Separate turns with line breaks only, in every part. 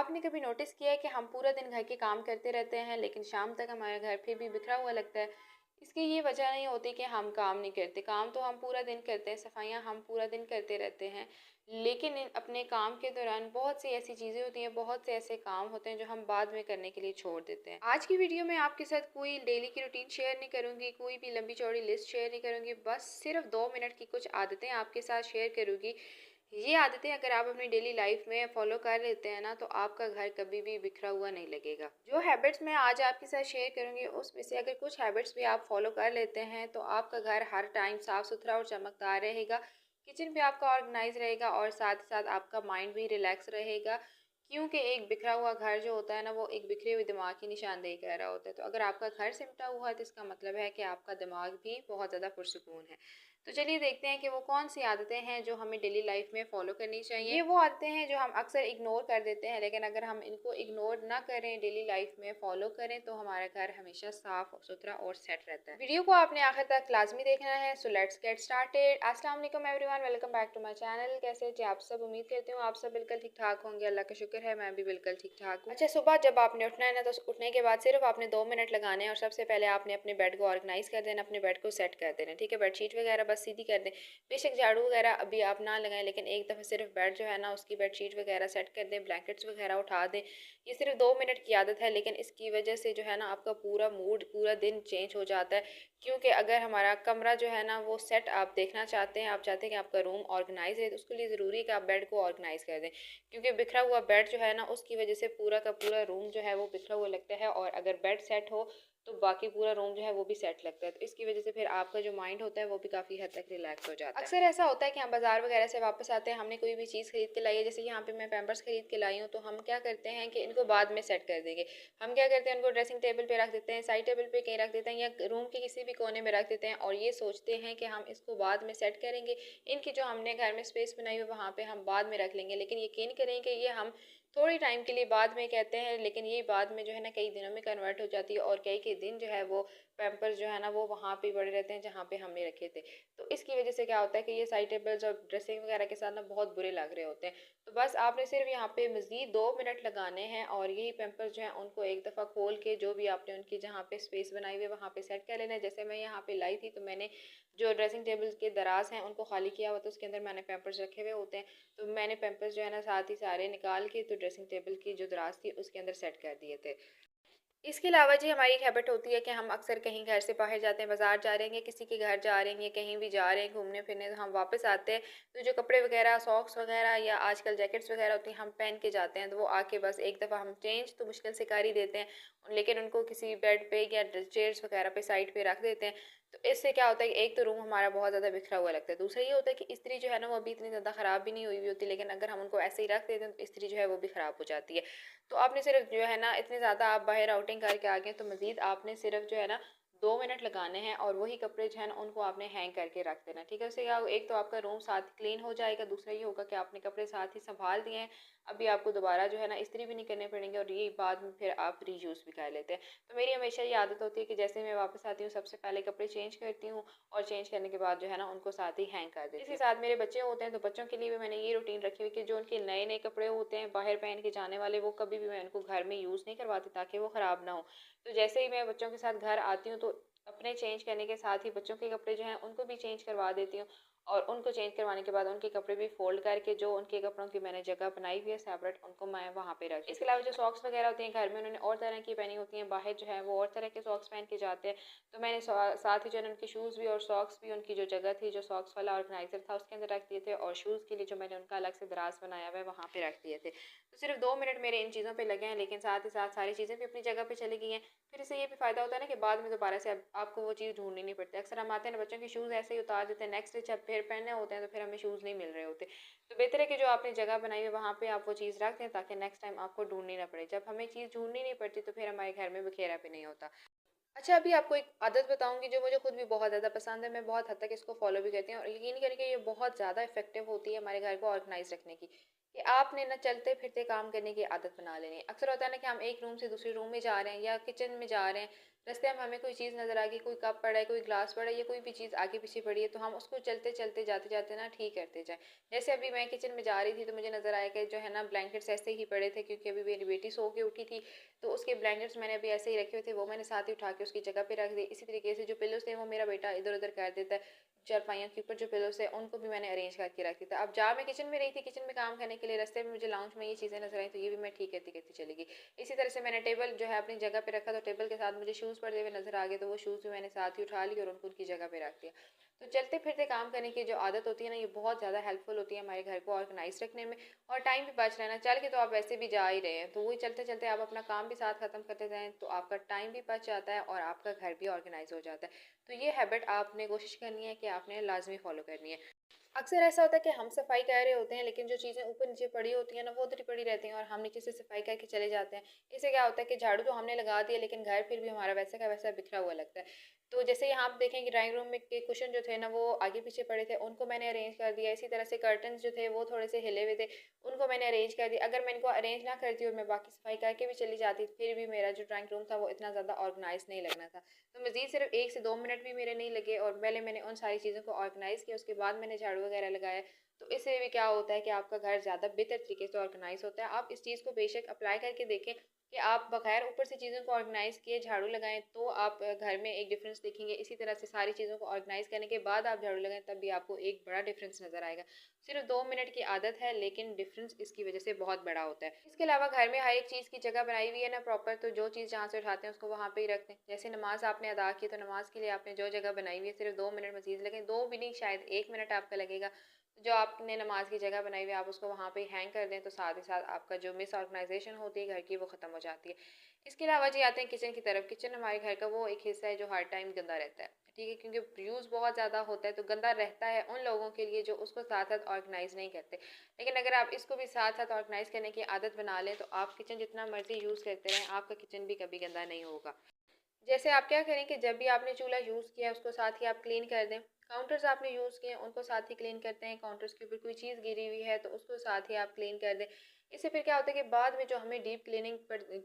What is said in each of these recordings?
आपने कभी नोटिस किया है कि हम पूरा दिन घर के काम करते रहते हैं लेकिन शाम तक हमारा घर फिर भी बिखरा हुआ लगता है। इसकी ये वजह नहीं होती कि हम काम नहीं करते, काम तो हम पूरा दिन करते हैं, सफाइयाँ हम पूरा दिन करते रहते हैं। लेकिन अपने काम के दौरान बहुत सी ऐसी चीज़ें होती हैं, बहुत से ऐसे काम होते हैं जो हम बाद में करने के लिए छोड़ देते हैं। आज की वीडियो में आपके साथ कोई डेली की रूटीन शेयर नहीं करूँगी, कोई भी लंबी चौड़ी लिस्ट शेयर नहीं करूँगी, बस सिर्फ 2 मिनट की कुछ आदतें आपके साथ शेयर करूँगी। ये आदतें अगर आप अपनी डेली लाइफ में फॉलो कर लेते हैं ना, तो आपका घर कभी भी बिखरा हुआ नहीं लगेगा। जो हैबिट्स मैं आज आपके साथ शेयर करूंगी उसमें से अगर कुछ हैबिट्स भी आप फॉलो कर लेते हैं तो आपका घर हर टाइम साफ सुथरा और चमकदार रहेगा। किचन भी आपका ऑर्गेनाइज रहेगा और साथ ही साथ आपका माइंड भी रिलैक्स रहेगा। क्योंकि एक बिखरा हुआ घर जो होता है ना, वो एक बिखरे हुए दिमाग की निशानदेही कर रहा होता है। तो अगर आपका घर सिमटा हुआ है तो इसका मतलब है कि आपका दिमाग भी बहुत ज़्यादा पुरसुकून है। तो चलिए देखते हैं कि वो कौन सी आदतें हैं जो हमें डेली लाइफ में फॉलो करनी चाहिए। ये वो आदतें हैं जो हम अक्सर इग्नोर कर देते हैं, लेकिन अगर हम इनको इग्नोर ना करें, डेली लाइफ में फॉलो करें, तो हमारा घर हमेशा साफ सुथरा और सेट रहता है। वीडियो को आपने आखिर तक लाजमी देखना है। So let's get started. अस्सलाम वालेकुम everyone, welcome back to my channel. कैसे थे आप सब? उम्मीद करती हूँ आप सब बिल्कुल ठीक ठाक होंगे। अल्लाह का शुक्र है, मैं भी बिल्कुल ठीक ठाक हूँ। अच्छा, सुबह जब आपने उठना है ना, तो उठने के बाद सिर्फ आपने 2 मिनट लगाने हैं और सबसे पहले आपने अपने बेड को ऑर्गेनाइज कर देना, अपने बेड को सेट कर देना। ठीक है, बेडशीट वगैरह बस सीधी कर दें। बेशक झाड़ू वगैरह अभी आप ना लगाएं, लेकिन एक दफ़ा सिर्फ बेड जो है ना, उसकी बेडशीट वगैरह सेट कर दें, ब्लैंकेट्स वगैरह उठा दें। ये सिर्फ 2 मिनट की आदत है, लेकिन इसकी वजह से जो है ना, आपका पूरा मूड पूरा दिन चेंज हो जाता है। क्योंकि अगर हमारा कमरा जो है ना वो सेट आप देखना चाहते हैं, आप चाहते हैं कि आपका रूम ऑर्गेनाइज है, तो उसके लिए ज़रूरी है कि आप बेड को ऑर्गेनाइज कर दें। क्योंकि बिखरा हुआ बेड जो है ना, उसकी वजह से पूरा का पूरा रूम जो है वो बिखरा हुआ लगता है, और अगर बेड सेट हो तो बाकी पूरा रूम जो है वो भी सेट लगता है। तो इसकी वजह से फिर आपका जो माइंड होता है वो भी काफ़ी हद तक रिलैक्स हो जाता है। अक्सर ऐसा होता है कि हम बाजार वगैरह से वापस आते हैं, हमने कोई भी चीज़ खरीद के लाई है, जैसे यहाँ पे मैं पैम्पर्स खरीद के लाई हूँ, तो हम क्या करते हैं कि इनको बाद में सेट कर देंगे। हम क्या करते हैं, उनको ड्रेसिंग टेबल पे रख देते हैं, साइड टेबल पे कहीं रख देते हैं, या रूम के किसी भी कोने में रख देते हैं, और ये सोचते हैं कि हम इसको बाद में सेट करेंगे। इनकी जो हमने घर में स्पेस बनाई हुई वहाँ पे हम बाद में रख लेंगे, लेकिन यकीन करें कि ये हम थोड़ी टाइम के लिए बाद में कहते हैं, लेकिन ये बाद में जो है ना कई दिनों में कन्वर्ट हो जाती है, और कई कई दिन जो है वो पैम्पर्स जो है ना वो वहाँ पे पड़े रहते हैं जहाँ पे हमने रखे थे। तो इसकी वजह से क्या होता है कि ये साइड टेबल्स और ड्रेसिंग वगैरह के साथ ना बहुत बुरे लग रहे होते हैं। तो बस आपने सिर्फ यहाँ पे मज़ीद 2 मिनट लगाने हैं, और यही पैम्पर्स जो है उनको एक दफ़ा खोल के जो भी आपने उनकी जहाँ पे स्पेस बनाई हुई है वहाँ पे सेट कर लेना है। जैसे मैं यहाँ पे लाई थी, तो मैंने जो ड्रेसिंग टेबल के दराज हैं उनको खाली किया हुआ, तो उसके अंदर मैंने पैम्पर्स रखे हुए होते हैं। तो मैंने पैम्पर्स जो है ना साथ ही सारे निकाल के तो ड्रेसिंग टेबल की जो दराज थी उसके अंदर सेट कर दिए थे। इसके अलावा जी हमारी एक हैबिट होती है कि हम अक्सर कहीं घर से बाहर जाते हैं, बाज़ार जा रहे हैं, किसी के घर जा रहे हैं, कहीं भी जा रहे हैं घूमने फिरने, तो हम वापस आते हैं तो जो कपड़े वगैरह, सॉक्स वगैरह या आजकल जैकेट्स वगैरह होती हैं हम पहन के जाते हैं, तो वो आके बस एक दफ़ा हम चेंज तो मुश्किल से कर ही देते हैं, लेकिन उनको किसी बेड पे या चेयर्स वगैरह पे साइड पे रख देते हैं। तो इससे क्या होता है कि एक तो रूम हमारा बहुत ज़्यादा बिखरा हुआ लगता है, दूसरा ये होता है कि इस्त्री जो है ना वो अभी इतनी ज़्यादा ख़राब भी नहीं हुई हुई होती, लेकिन अगर हम उनको ऐसे ही रख देते हैं तो इस्त्री जो है वो भी ख़राब हो जाती है। तो आपने सिर्फ जो है ना इतने ज़्यादा आप बाहर आउटिंग करके आ गए, तो मज़ीद आपने सिर्फ जो है ना 2 मिनट लगाने हैं, और वही कपड़े जो है ना उनको आपने हैंग करके रख देना। ठीक है, उससे क्या एक तो आपका रूम साथ ही क्लीन हो जाएगा, दूसरा ये होगा कि आपने कपड़े साथ ही संभाल दिए हैं, अभी आपको दोबारा जो है ना इस्त्री भी नहीं करने पड़ेंगे, और ये बाद में फिर आप रीयूज़ भी कर लेते हैं। तो मेरी हमेशा ये आदत होती है कि जैसे मैं वापस आती हूँ सबसे पहले कपड़े चेंज करती हूँ, और चेंज करने के बाद जो है ना उनको साथ ही हैंग कर देती हूँ। इसके साथ मेरे बच्चे होते हैं, तो बच्चों के लिए भी मैंने ये रूटीन रखी हुई कि जो उनके नए नए कपड़े होते हैं बाहर पहन के जाने वाले, वो कभी भी मैं उनको घर में यूज़ नहीं करवाती ताकि वो ख़राब ना हो। तो जैसे ही मैं बच्चों के साथ घर आती हूँ, तो अपने चेंज करने के साथ ही बच्चों के कपड़े जो हैं उनको भी चेंज करवा देती हूँ, और उनको चेंज करवाने के बाद उनके कपड़े भी फोल्ड करके जो उनके कपड़ों की मैंने जगह बनाई हुई है सेपरेट, उनको मैं वहाँ पे रख। इसके अलावा जो सॉक्स वगैरह होती हैं घर में उन्होंने और तरह की पहनी होती हैं, बाहर जो है वो और तरह के सॉक्स पहन के जाते हैं, तो मैंने साथ ही जो है उनके शूज़ भी और सॉक्स भी उनकी जो जगह थी, जो सॉक्स वाला ऑर्गेनाइजर था उसके अंदर रख दिए थे, और शूज़ के लिए जो मैंने उनका अलग से दराज बनाया हुआ है वहाँ पे रख दिए थे। तो सिर्फ 2 मिनट मेरे इन चीज़ों पे लगे हैं, लेकिन साथ ही साथ सारी चीज़ें भी अपनी जगह पे चली गई हैं। फिर इससे ये भी फ़ायदा होता है ना कि बाद में दोबारा से आपको वो चीज़ ढूंढनी नहीं पड़ती। अक्सर हम आते हैं ना, बच्चों के शूज़ ऐसे ही उतार देते हैं, नेक्स्ट डे जब फिर पहनने होते हैं तो फिर हमें शूज़ नहीं मिल रहे होते। तो बेहतर है कि जो आपने जगह बनाई हुई है वहाँ पे आप वो चीज़ रख दें, ताकि नेक्स्ट टाइम आपको ढूंढनी ना पड़े। जब हमें चीज़ ढूंढनी नहीं पड़ती तो फिर हमारे घर में बिखेरा भी नहीं होता। अच्छा, अभी आपको एक आदत बताऊंगी जो मुझे खुद भी बहुत ज़्यादा पसंद है, मैं बहुत हद तक इसको फॉलो भी करती हूँ, और यकीन करें कि ये बहुत ज़्यादा इफेक्टिव होती है हमारे घर को ऑर्गेनाइज रखने की। कि आपने ना चलते फिरते काम करने की आदत बना लेनी है। अक्सर होता है ना कि हम एक रूम से दूसरे रूम में जा रहे हैं या किचन में जा रहे हैं, रास्ते में हमें कोई चीज़ नज़र आ गई, कोई कप पड़ा है, कोई ग्लास पड़ा है या कोई भी चीज़ आगे पीछे पड़ी है, तो हम उसको चलते चलते जाते जाते ना ठीक करते जाएं। जैसे अभी मैं किचन में जा रही थी तो मुझे नज़र आया कि जो है ना ब्लैंकेट्स ऐसे ही पड़े थे, क्योंकि अभी मेरी बेटी सो के उठी थी, तो उसके ब्लैंकेट्स मैंने अभी ऐसे ही रखे हुए थे, वो मैंने साथ ही उठा के उसकी जगह पे रख दिए। इसी तरीके से जो पिलोज थे वो मेरा बेटा इधर उधर कर देता है, चारपाइयों के ऊपर जो पिलोस है उनको भी मैंने अरेंज करके रखी था। अब जहाँ मैं किचन में रही थी, किचन में काम करने के लिए, रास्ते में मुझे लाउंज में ये चीज़ें नजर आई, तो ये भी मैं ठीक करती करती चली गई। इसी तरह से मैंने टेबल जो है अपनी जगह पे रखा, तो टेबल के साथ मुझे शूज़ पड़े हुए नजर आ गए, तो वो शूज़ भी मैंने साथ ही उठा लिए और उनको उनकी जगह पे रख दिया। तो चलते फिरते काम करने की जो आदत होती है ना, ये बहुत ज़्यादा हेल्पफुल होती है हमारे घर को ऑर्गेनाइज रखने में, और टाइम भी बच रहा है ना। चल के तो आप वैसे भी जा ही रहे हैं, तो वही चलते चलते आप अपना काम भी साथ खत्म करते जाएं, तो आपका टाइम भी बच जाता है और आपका घर भी ऑर्गेनाइज हो जाता है। तो ये हैबिट आपने कोशिश करनी है कि आपने लाजमी फॉलो करनी है। अक्सर ऐसा होता है कि हम सफाई कर रहे होते हैं, लेकिन जो चीज़ें ऊपर नीचे पड़ी होती हैं ना, वो उधर ही पड़ी रहती हैं और हम नीचे से सफाई करके चले जाते हैं। इससे क्या होता है कि झाड़ू तो हमने लगा दिया, लेकिन घर फिर भी हमारा वैसा का वैसा बिखरा हुआ लगता है। तो जैसे यहाँ आप देखें कि ड्राइंग रूम में के कुशन जो थे ना, वो आगे पीछे पड़े थे, उनको मैंने अरेंज कर दिया। इसी तरह से कर्टन्स जो थे वो थोड़े से हिले हुए थे, उनको मैंने अरेंज कर दिया। अगर मैं इनको अरेंज ना करती और मैं बाकी सफाई करके भी चली जाती, फिर भी मेरा जो ड्राइंग रूम था वो इतना ज़्यादा ऑर्गेनाइज नहीं लगना था। तो मज़ीद सिर्फ 1 से 2 मिनट भी मेरे नहीं लगे, और पहले मैंने उन सारी चीज़ों को ऑर्गेनाइज़ किया, उसके बाद मैंने झाड़ू वगैरह लगाया। तो इससे भी क्या होता है कि आपका घर ज़्यादा बेहतर तरीके से ऑर्गेनाइज होता है। आप इस चीज़ को बेशक अप्लाई करके देखें कि आप बगैर ऊपर से चीज़ों को ऑर्गेनाइज किए झाड़ू लगाएं, तो आप घर में एक डिफरेंस देखेंगे। इसी तरह से सारी चीज़ों को ऑर्गेनाइज करने के बाद आप झाड़ू लगाएं, तब भी आपको एक बड़ा डिफरेंस नज़र आएगा। सिर्फ 2 मिनट की आदत है, लेकिन डिफरेंस इसकी वजह से बहुत बड़ा होता है। इसके अलावा घर में हर एक चीज़ की जगह बनाई हुई है ना प्रॉपर, तो जो चीज़ जहाँ से उठाते हैं उसको वहाँ पे ही रखते हैं। जैसे नमाज आपने अदा की, तो नमाज के लिए आपने जो जगह बनाई हुई है, सिर्फ 2 मिनट मजीद लगें, दो भी नहीं, शायद 1 मिनट आपका लगेगा। जो आपने नमाज की जगह बनाई हुई है, आप उसको वहाँ पे हैंग कर दें, तो साथ ही साथ आपका जो मिस ऑर्गेनाइजेशन होती है घर की, वो ख़त्म हो जाती है। इसके अलावा जी आते हैं किचन की तरफ। किचन हमारे घर का वो एक हिस्सा है जो हर टाइम गंदा रहता है, ठीक है, क्योंकि यूज़ बहुत ज़्यादा होता है, तो गंदा रहता है उन लोगों के लिए जो उसको साथ साथ ऑर्गेनाइज नहीं करते। लेकिन अगर आप इसको भी साथ साथ ऑर्गेनाइज करने की आदत बना लें, तो आप किचन जितना मर्जी यूज़ करते रहें, आपका किचन भी कभी गंदा नहीं होगा। जैसे आप क्या करें कि जब भी आपने चूल्हा यूज़ किया उसको साथ ही आप क्लीन कर दें। काउंटर्स आपने यूज़ किए उनको साथ ही क्लीन करते हैं। काउंटर्स के ऊपर कोई चीज़ गिरी हुई है तो उसको साथ ही आप क्लीन कर दें। इससे फिर क्या होता है कि बाद में जो हमें डीप क्लीनिंग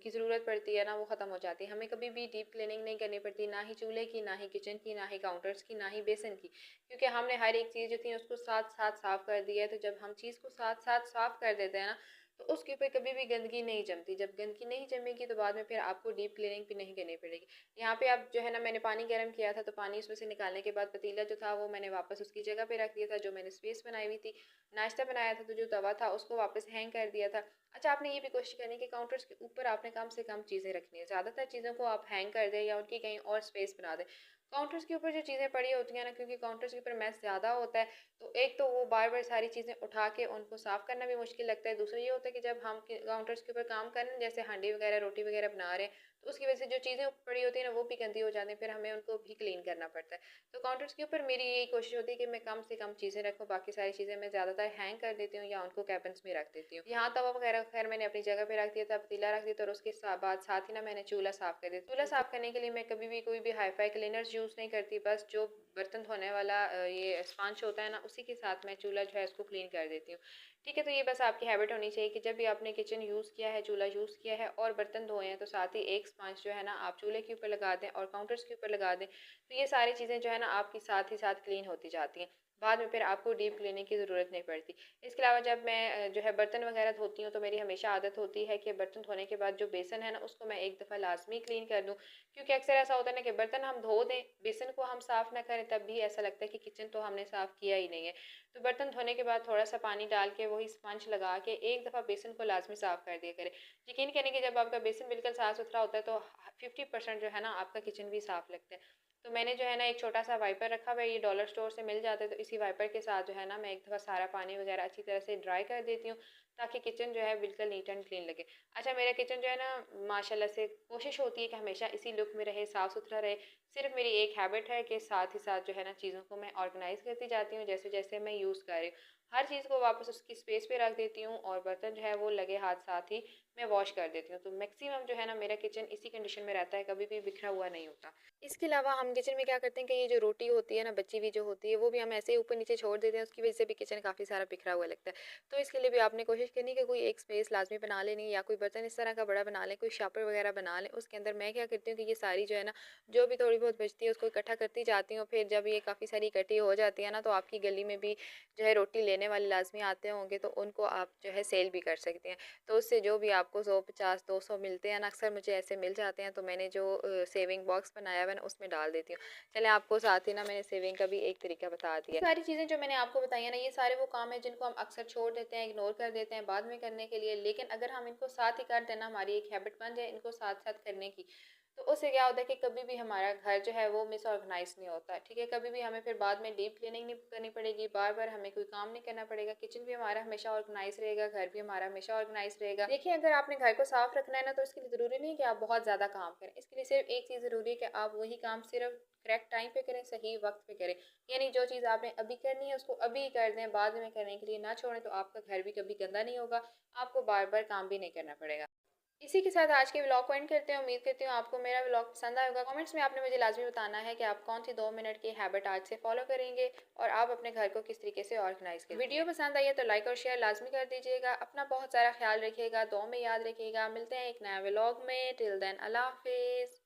की ज़रूरत पड़ती है ना, वो ख़त्म हो जाती है। हमें कभी भी डीप क्लीनिंग नहीं करनी पड़ती, ना ही चूल्हे की, ना ही किचन की, ना ही काउंटर्स की, ना ही बेसन की, क्योंकि हमने हर एक चीज़ जो थी उसको साथ साथ साफ़ कर दिया है। तो जब हम चीज़ को साथ साथ साफ़ कर देते हैं ना, तो उसके ऊपर कभी भी गंदगी नहीं जमती। जब गंदगी नहीं जमेगी तो बाद में फिर आपको डीप क्लीनिंग भी नहीं करनी पड़ेगी। यहाँ पे आप जो है ना, मैंने पानी गर्म किया था, तो पानी उसमें से निकालने के बाद पतीला जो था वो मैंने वापस उसकी जगह पे रख दिया था, जो मैंने स्पेस बनाई हुई थी। नाश्ता बनाया था तो जो तवा था उसको वापस हैंग कर दिया था। अच्छा, आपने ये भी कोशिश करनी कि काउंटर्स के ऊपर आपने कम से कम चीज़ें रखनी है। ज़्यादातर चीज़ों को आप हैंग कर दें या उनकी कहीं और स्पेस बना दें। काउंटर्स के ऊपर जो चीज़ें पड़ी होती हैं ना, क्योंकि काउंटर्स के ऊपर मैस ज़्यादा होता है, तो एक तो वो बार बार सारी चीज़ें उठा के उनको साफ़ करना भी मुश्किल लगता है। दूसरा ये होता है कि जब हम काउंटर्स के ऊपर काम कर रहे हैं, जैसे हांडी वगैरह रोटी वगैरह बना रहे हैं, तो उसकी वजह से जो चीज़ें पड़ी होती हैं ना, वो भी गंदी हो जाती हैं, फिर हमें उनको भी क्लीन करना पड़ता है। तो काउंटर्स के ऊपर मेरी यही कोशिश होती है कि मैं कम से कम चीज़ें रखूँ, बाकी सारी चीज़ें मैं ज़्यादातर हैंग कर देती हूँ या उनको कैबिन्स में रख देती हूँ। यहाँ तवा वगैरह खैर मैंने अपनी जगह पे रख दिया था, पतीला रख दिया था, और उसके बाद साथ ही ना मैंने चूल्हा साफ़ कर दिया। चूल्हा साफ़ करने के लिए मैं कभी भी कोई भी हाई फाई क्लीनर्स यूज़ नहीं करती, बस जो बर्तन धोने वाला ये स्पंज होता है ना, उसी के साथ मैं चूल्हा जो है उसको क्लीन कर देती हूँ। ठीक है, तो ये बस आपकी हैबिट होनी चाहिए कि जब भी आपने किचन यूज़ किया है, चूल्हा यूज़ किया है और बर्तन धोए हैं, तो साथ ही एक स्पंज जो है ना आप चूल्हे के ऊपर लगा दें और काउंटर्स के ऊपर लगा दें। तो ये सारी चीज़ें जो है ना आपकी साथ ही साथ क्लीन होती जाती हैं। बाद में फिर आपको डीप क्लीनिंग की ज़रूरत नहीं पड़ती। इसके अलावा जब मैं जो है बर्तन वगैरह धोती हूँ, तो मेरी हमेशा आदत होती है कि बर्तन धोने के बाद जो बेसन है ना, उसको मैं एक दफ़ा लाजमी क्लीन कर दूँ, क्योंकि अक्सर ऐसा होता है ना कि बर्तन हम धो दें, बेसन को हम साफ़ ना करें, तब भी ऐसा लगता है कि किचन तो हमने साफ़ किया ही नहीं है। तो बर्तन धोने के बाद थोड़ा सा पानी डाल के वही स्पंज लगा के एक दफ़ा बेसन को लाजमी साफ़ कर दिया करें। यकीन करें कि जब आपका बेसन बिल्कुल साफ़ सुथरा होता है, तो 50% जो है ना आपका किचन भी साफ़ लगता है। तो मैंने जो है ना एक छोटा सा वाइपर रखा हुआ है, ये डॉलर स्टोर से मिल जाता है, तो इसी वाइपर के साथ जो है ना मैं एक दफ़ा सारा पानी वगैरह अच्छी तरह से ड्राई कर देती हूँ, ताकि किचन जो है बिल्कुल नीट एंड क्लीन लगे। अच्छा, मेरा किचन जो है ना माशाल्लाह से कोशिश होती है कि हमेशा इसी लुक में रहे, साफ़ सुथरा रहे। सिर्फ मेरी एक हैबिट है कि साथ ही साथ जो है ना चीज़ों को मैं ऑर्गेनाइज़ करती जाती हूँ जैसे जैसे मैं यूज़ कर रही हूँ। हर चीज़ को वापस उसकी स्पेस पे रख देती हूँ और बर्तन जो है वो लगे हाथ साथ ही मैं वॉश कर देती हूँ। तो मैक्सिमम जो है ना मेरा किचन इसी कंडीशन में रहता है, कभी भी बिखरा हुआ नहीं होता। इसके अलावा हम किचन में क्या करते हैं कि ये जो रोटी होती है ना बची हुई जो होती है वो भी हम ऐसे ही ऊपर नीचे छोड़ देते हैं, उसकी वजह से भी किचन काफ़ी सारा बिखरा हुआ लगता है। तो इसके लिए भी आपने कोशिश करनी कि कोई एक स्पेस लाज़मी बना लेनी, या कोई बर्तन इस तरह का बड़ा बना लें, कोई शापर वगैरह बना लें। उसके अंदर मैं क्या करती हूँ कि ये सारी जो है ना, जो भी थोड़ी बहुत बचती है उसको इकट्ठा करती जाती हूँ। फिर जब ये काफ़ी सारी इकट्ठी हो जाती है ना, तो आपकी गली में भी जो है रोटी लेने वाले लाज़मी आते होंगे, तो उनको आप जो है सेल भी कर सकते हैं। तो उससे जो भी आपको 150, 200 मिलते हैं ना, अक्सर मुझे ऐसे मिल जाते हैं, तो मैंने जो सेविंग बॉक्स बनाया हुआ है ना उसमें डाल देती हूँ। चलें आपको साथ ही ना मैंने सेविंग का भी एक तरीका बता दिया। सारी चीज़ें जो मैंने आपको बताई है ना, ये सारे वो काम है जिनको हम अक्सर छोड़ देते हैं, इग्नोर कर देते हैं बाद में करने के लिए। लेकिन अगर हम इनको साथ ही कर देना, हमारी एक हैबिट बन जाए इनको साथ साथ करने की, तो उससे क्या होता है कि कभी भी हमारा घर जो है वो मिसऑर्गेनाइज नहीं होता। ठीक है, कभी भी हमें फिर बाद में डीप क्लीनिंग नहीं करनी पड़ेगी, बार बार हमें कोई काम नहीं करना पड़ेगा। किचन भी हमारा हमेशा ऑर्गेनाइज रहेगा, घर भी हमारा हमेशा ऑर्गेनाइज रहेगा। देखिए, अगर आपने घर को साफ रखना है ना, तो इसके लिए ज़रूरी नहीं है कि आप बहुत ज़्यादा काम करें। इसके लिए सिर्फ एक चीज़ ज़रूरी है कि आप वही काम सिर्फ करेक्ट टाइम पे करें, सही वक्त पे करें। यानी जो चीज़ आपने अभी करनी है उसको अभी कर दें, बाद में करने के लिए ना छोड़ें, तो आपका घर भी कभी गंदा नहीं होगा, आपको बार बार काम भी नहीं करना पड़ेगा। इसी के साथ आज के व्लॉग को एंड करते हैं। उम्मीद करती हूँ आपको मेरा व्लॉग पसंद आएगा। कमेंट्स में आपने मुझे लाजमी बताना है कि आप कौन सी 2 मिनट की हैबिट आज से फॉलो करेंगे और आप अपने घर को किस तरीके से ऑर्गेनाइज करेंगे। वीडियो पसंद आई है तो लाइक और शेयर लाजमी कर दीजिएगा। अपना बहुत सारा ख्याल रखिएगा, दुआ में याद रखिएगा। मिलते हैं एक नया व्लॉग में। टिल देन अल्लाह हाफिज़।